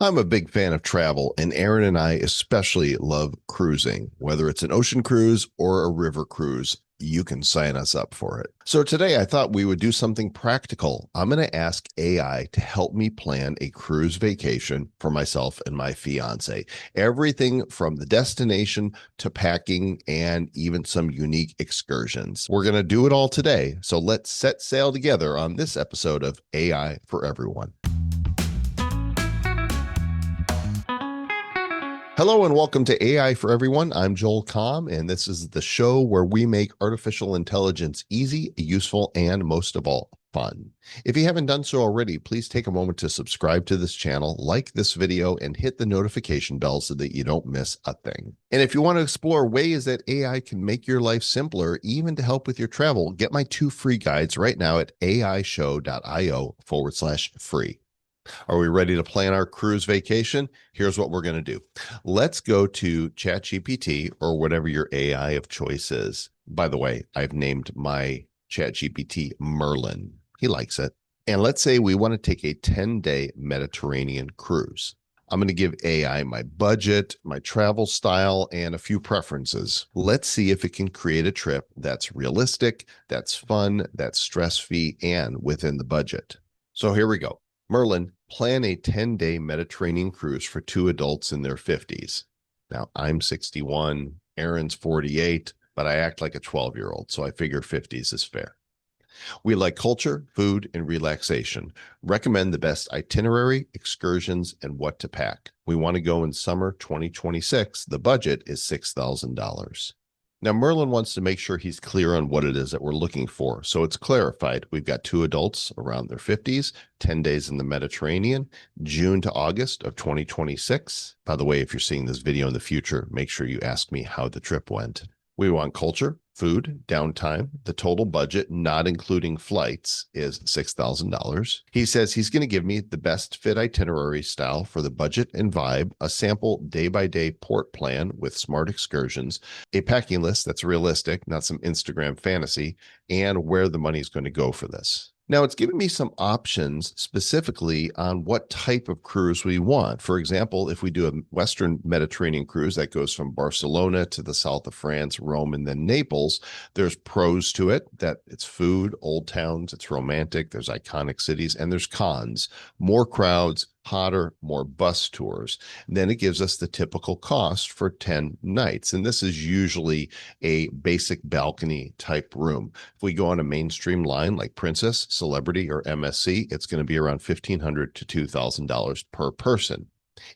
I'm a big fan of travel, and Aaron and I especially love cruising. Whether it's an ocean cruise or a river cruise, you can sign us up for it. So today I thought we would do something practical. I'm going to ask AI to help me plan a cruise vacation for myself and my fiance. Everything from the destination to packing and even some unique excursions. We're going to do it all today. So let's set sail together on this episode of AI for Everyone. Hello and welcome to AI for Everyone. I'm Joel Comm, and this is the show where we make artificial intelligence easy, useful, and most of all, fun. If you haven't done so already, please take a moment to subscribe to this channel, like this video, and hit the notification bell so that you don't miss a thing. And if you want to explore ways that AI can make your life simpler, even to help with your travel, get my 2 free guides right now at aishow.io/free. Are we ready to plan our cruise vacation? Here's what we're going to do. Let's go to ChatGPT or whatever your AI of choice is. By the way, I've named my ChatGPT Merlin. He likes it. And let's say we want to take a 10-day Mediterranean cruise. I'm going to give AI my budget, my travel style, and a few preferences. Let's see if it can create a trip that's realistic, that's fun, that's stress-free, and within the budget. So here we go. Merlin, plan a 10-day Mediterranean cruise for 2 adults in their 50s. Now, I'm 61, Aaron's 48, but I act like a 12-year-old, so I figure 50s is fair. We like culture, food, and relaxation. Recommend the best itinerary, excursions, and what to pack. We want to go in summer 2026. The budget is $6,000. Now, Merlin wants to make sure he's clear on what it is that we're looking for. So it's clarified. We've got 2 adults around their 50s, 10 days in the Mediterranean, June to August of 2026. By the way, if you're seeing this video in the future, make sure you ask me how the trip went. We want culture, food, downtime. The total budget, not including flights, is $6,000. He says he's going to give me the best fit itinerary style for the budget and vibe, a sample day-by-day port plan with smart excursions, a packing list that's realistic, not some Instagram fantasy, and where the money is going to go for this. Now, it's giving me some options specifically on what type of cruise we want. For example, if we do a Western Mediterranean cruise that goes from Barcelona to the south of France, Rome, and then Naples, there's pros to it, that it's food, old towns, it's romantic, there's iconic cities, and there's cons, more crowds, hotter, more bus tours. And then it gives us the typical cost for 10 nights. And this is usually a basic balcony type room. If we go on a mainstream line like Princess, Celebrity, or MSC, it's going to be around $1,500 to $2,000 per person.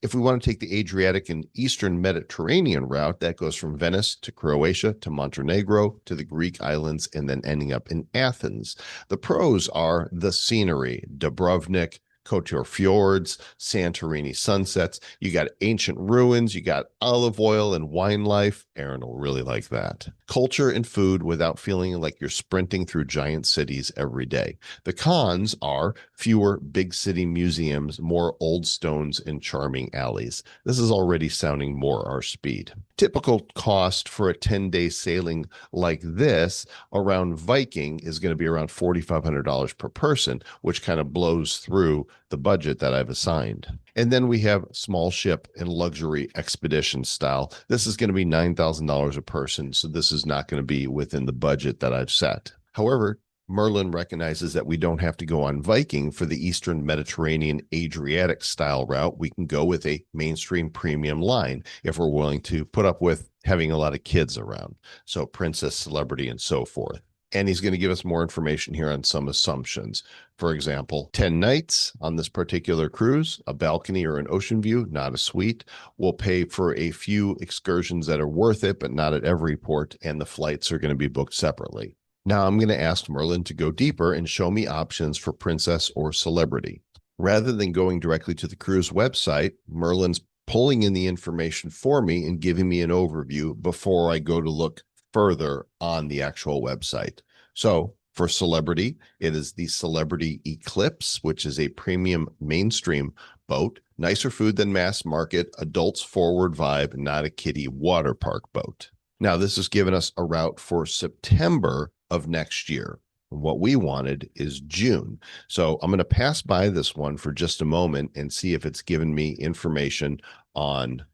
If we want to take the Adriatic and Eastern Mediterranean route, that goes from Venice to Croatia to Montenegro to the Greek islands and then ending up in Athens. The pros are the scenery, Dubrovnik, Kotor fjords, Santorini sunsets. You got ancient ruins. You got olive oil and wine life. Aaron will really like that. Culture and food without feeling like you're sprinting through giant cities every day. The cons are fewer big city museums, more old stones and charming alleys. This is already sounding more our speed. Typical cost for a 10-day sailing like this around Viking is going to be around $4,500 per person, which kind of blows through the budget that I've assigned. And then we have small ship and luxury expedition style. This is going to be $9,000 a person, so this is not going to be within the budget that I've set. However, Merlin recognizes that we don't have to go on Viking for the Eastern Mediterranean Adriatic style route. We can go with a mainstream premium line if we're willing to put up with having a lot of kids around. So Princess, Celebrity, and so forth. And he's going to give us more information here on some assumptions. For example, 10 nights on this particular cruise, a balcony or an ocean view, not a suite. We'll pay for a few excursions that are worth it, but not at every port, and the flights are going to be booked separately. Now I'm going to ask Merlin to go deeper and show me options for Princess or Celebrity. Rather than going directly to the cruise website, Merlin's pulling in the information for me and giving me an overview before I go to look further on the actual website. So for Celebrity, it is the Celebrity Eclipse, which is a premium mainstream boat, nicer food than mass market, adults forward vibe, not a kiddie water park boat. Now, this has given us a route for September of next year. What we wanted is June. So I'm going to pass by this one for just a moment and see if it's given me information on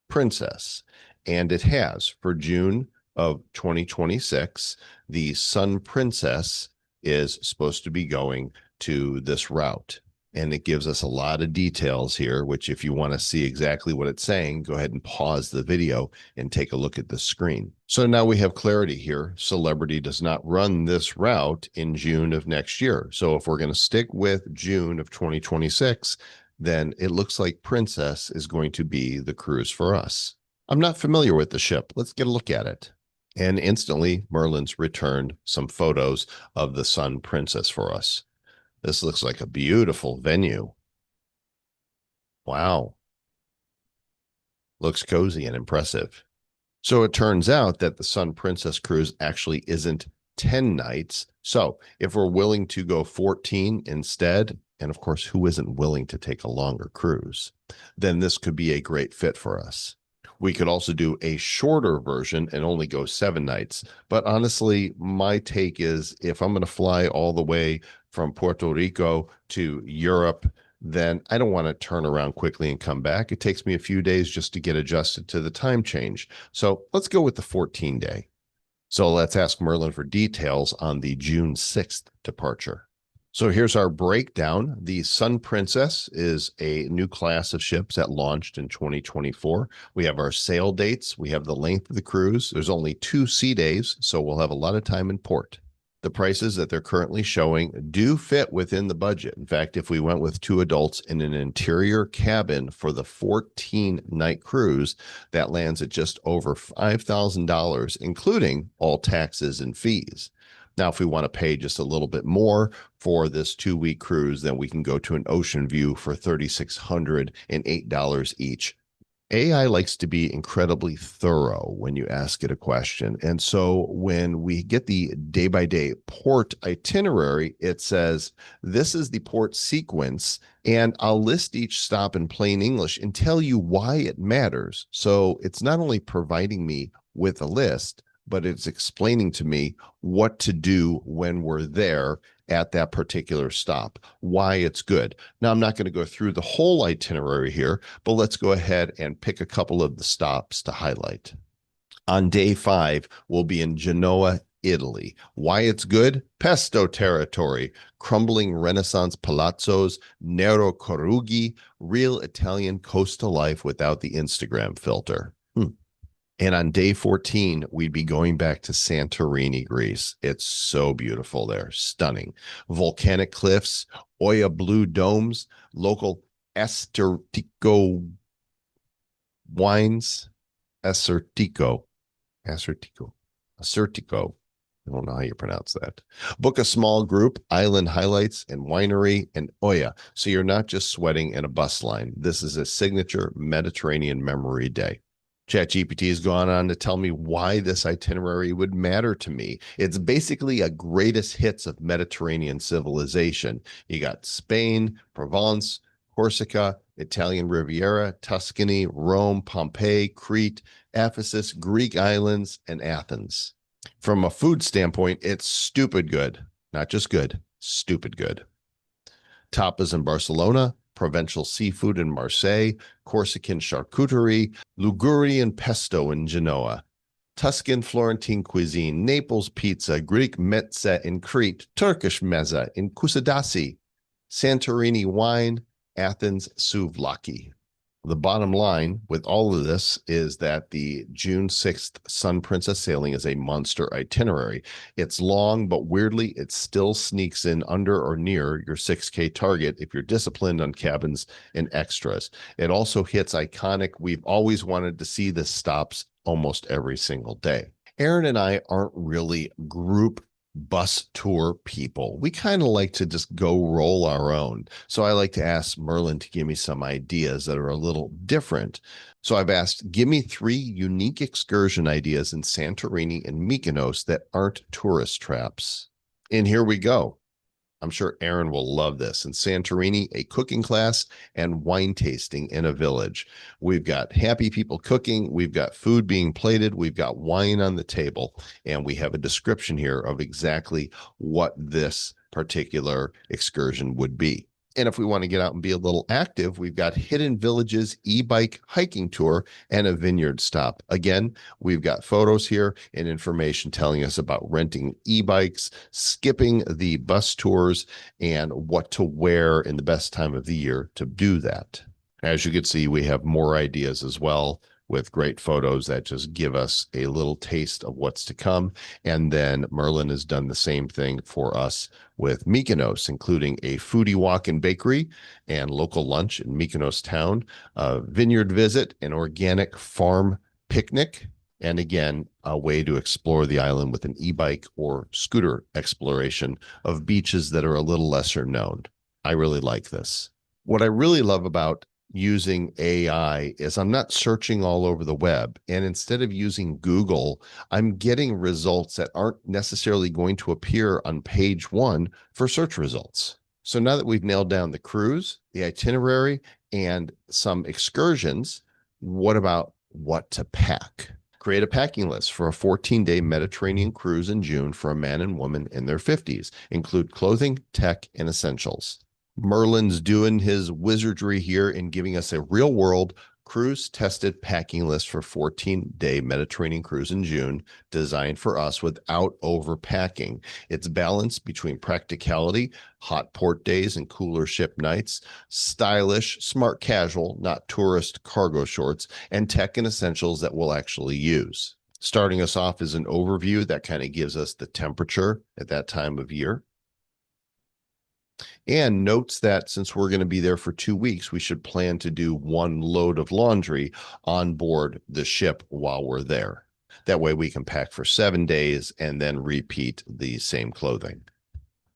Princess. And it has for June of 2026. The Sun Princess is supposed to be going to this route. And it gives us a lot of details here, which if you want to see exactly what it's saying, go ahead and pause the video and take a look at the screen. So now we have clarity here. Celebrity does not run this route in June of next year. So if we're going to stick with June of 2026, then it looks like Princess is going to be the cruise for us. I'm not familiar with the ship. Let's get a look at it. And instantly, Merlin's returned some photos of the Sun Princess for us. This looks like a beautiful venue. Wow. Looks cozy and impressive. So it turns out that the Sun Princess cruise actually isn't 10 nights. So if we're willing to go 14 instead, and of course, who isn't willing to take a longer cruise, then this could be a great fit for us. We could also do a shorter version and only go 7 nights. But honestly, my take is if I'm going to fly all the way from Puerto Rico to Europe, then I don't want to turn around quickly and come back. It takes me a few days just to get adjusted to the time change. So let's go with the 14-day. So let's ask Merlin for details on the June 6th departure. So here's our breakdown. The Sun Princess is a new class of ships that launched in 2024. We have our sail dates. We have the length of the cruise. There's only 2 sea days, so we'll have a lot of time in port. The prices that they're currently showing do fit within the budget. In fact, if we went with 2 adults in an interior cabin for the 14-night cruise, that lands at just over $5,000, including all taxes and fees. Now, if we want to pay just a little bit more for this 2-week cruise, then we can go to an ocean view for $3,608 each. AI likes to be incredibly thorough when you ask it a question. And so when we get the day-by-day port itinerary, it says, this is the port sequence, and I'll list each stop in plain English and tell you why it matters. So it's not only providing me with a list, but it's explaining to me what to do when we're there at that particular stop, why it's good. Now, I'm not going to go through the whole itinerary here, but let's go ahead and pick a couple of the stops to highlight. On day 5, we'll be in Genoa, Italy. Why it's good? Pesto territory, crumbling Renaissance palazzos, Nero Corughi, real Italian coastal life without the Instagram filter. And on day 14, we'd be going back to Santorini, Greece. It's so beautiful there. Stunning. Volcanic cliffs, Oya blue domes, local Asertico wines. Asertico. I don't know how you pronounce that. Book a small group, island highlights, and winery, and Oya. So you're not just sweating in a bus line. This is a signature Mediterranean memory day. ChatGPT has gone on to tell me why this itinerary would matter to me. It's basically a greatest hits of Mediterranean civilization. You got Spain, Provence, Corsica, Italian Riviera, Tuscany, Rome, Pompeii, Crete, Ephesus, Greek islands, and Athens. From a food standpoint, it's stupid good. Not just good, stupid good. Tapas in Barcelona, Provençal seafood in Marseille, Corsican charcuterie, Ligurian pesto in Genoa, Tuscan Florentine cuisine, Naples pizza, Greek mezza in Crete, Turkish mezza in Kusadasi, Santorini wine, Athens souvlaki. The bottom line with all of this is that the June 6th Sun Princess sailing is a monster itinerary. It's long, but weirdly, it still sneaks in under or near your 6K target if you're disciplined on cabins and extras. It also hits iconic. We've always wanted to see the stops almost every single day. Aaron and I aren't really group bus tour people. We kind of like to just go roll our own. So I like to ask Merlin to give me some ideas that are a little different. So I've asked, give me 3 unique excursion ideas in Santorini and Mykonos that aren't tourist traps. And here we go. I'm sure Aaron will love this. In Santorini, a cooking class and wine tasting in a village. We've got happy people cooking. We've got food being plated. We've got wine on the table. And we have a description here of exactly what this particular excursion would be. And if we want to get out and be a little active, we've got Hidden Villages e-bike hiking tour and a vineyard stop. Again, we've got photos here and information telling us about renting e-bikes, skipping the bus tours, and what to wear in the best time of the year to do that. As you can see, we have more ideas as well, with great photos that just give us a little taste of what's to come. And then Merlin has done the same thing for us with Mykonos, including a foodie walk and bakery and local lunch in Mykonos town, a vineyard visit, an organic farm picnic, and again, a way to explore the island with an e-bike or scooter exploration of beaches that are a little lesser known. I really like this. What I really love about using AI is I'm not searching all over the web. And instead of using Google, I'm getting results that aren't necessarily going to appear on page one for search results. So now that we've nailed down the cruise, the itinerary, and some excursions, what about what to pack? Create a packing list for a 14-day Mediterranean cruise in June for a man and woman in their 50s. Include clothing, tech, and essentials. Merlin's doing his wizardry here in giving us a real-world cruise-tested packing list for 14-day Mediterranean cruise in June, designed for us without overpacking. It's balanced between practicality, hot port days and cooler ship nights, stylish, smart casual, not tourist cargo shorts, and tech and essentials that we'll actually use. Starting us off is an overview that kind of gives us the temperature at that time of year, and notes that since we're going to be there for 2 weeks, we should plan to do one load of laundry on board the ship while we're there. That way we can pack for 7 days and then repeat the same clothing.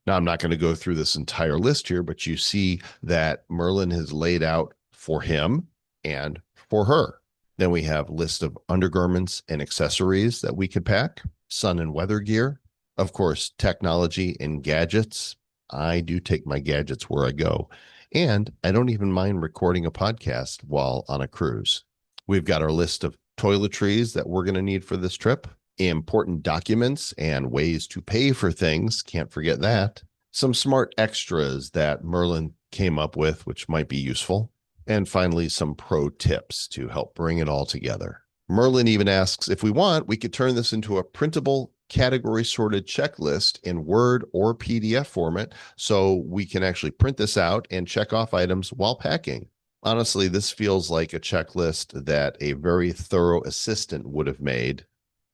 Now, I'm not going to go through this entire list here, but you see that Merlin has laid out for him and for her. Then we have a list of undergarments and accessories that we could pack, sun and weather gear, of course, technology and gadgets. I do take my gadgets where I go, and I don't even mind recording a podcast while on a cruise. We've got our list of toiletries that we're going to need for this trip, important documents and ways to pay for things. Can't forget that. Some smart extras that Merlin came up with, which might be useful. And finally, some pro tips to help bring it all together. Merlin even asks, if we want, we could turn this into a printable category sorted checklist in Word or PDF format, so we can actually print this out and check off items while packing. Honestly, this feels like a checklist that a very thorough assistant would have made,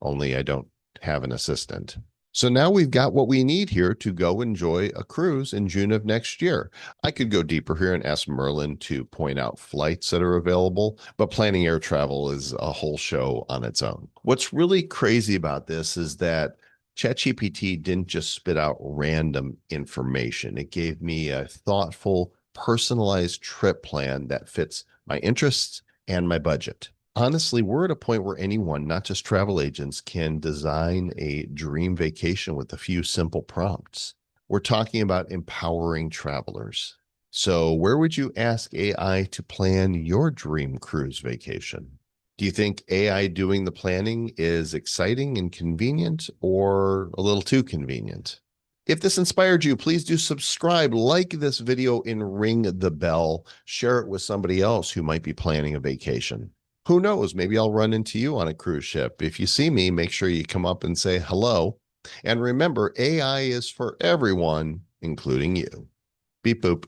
only I don't have an assistant. So now we've got what we need here to go enjoy a cruise in June of next year. I could go deeper here and ask Merlin to point out flights that are available, but planning air travel is a whole show on its own. What's really crazy about this is that ChatGPT didn't just spit out random information. It gave me a thoughtful, personalized trip plan that fits my interests and my budget. Honestly, we're at a point where anyone, not just travel agents, can design a dream vacation with a few simple prompts. We're talking about empowering travelers. So where would you ask AI to plan your dream cruise vacation? Do you think AI doing the planning is exciting and convenient, or a little too convenient? If this inspired you, please do subscribe, like this video, and ring the bell. Share it with somebody else who might be planning a vacation. Who knows? Maybe I'll run into you on a cruise ship. If you see me, make sure you come up and say hello. And remember, AI is for everyone, including you. Beep boop.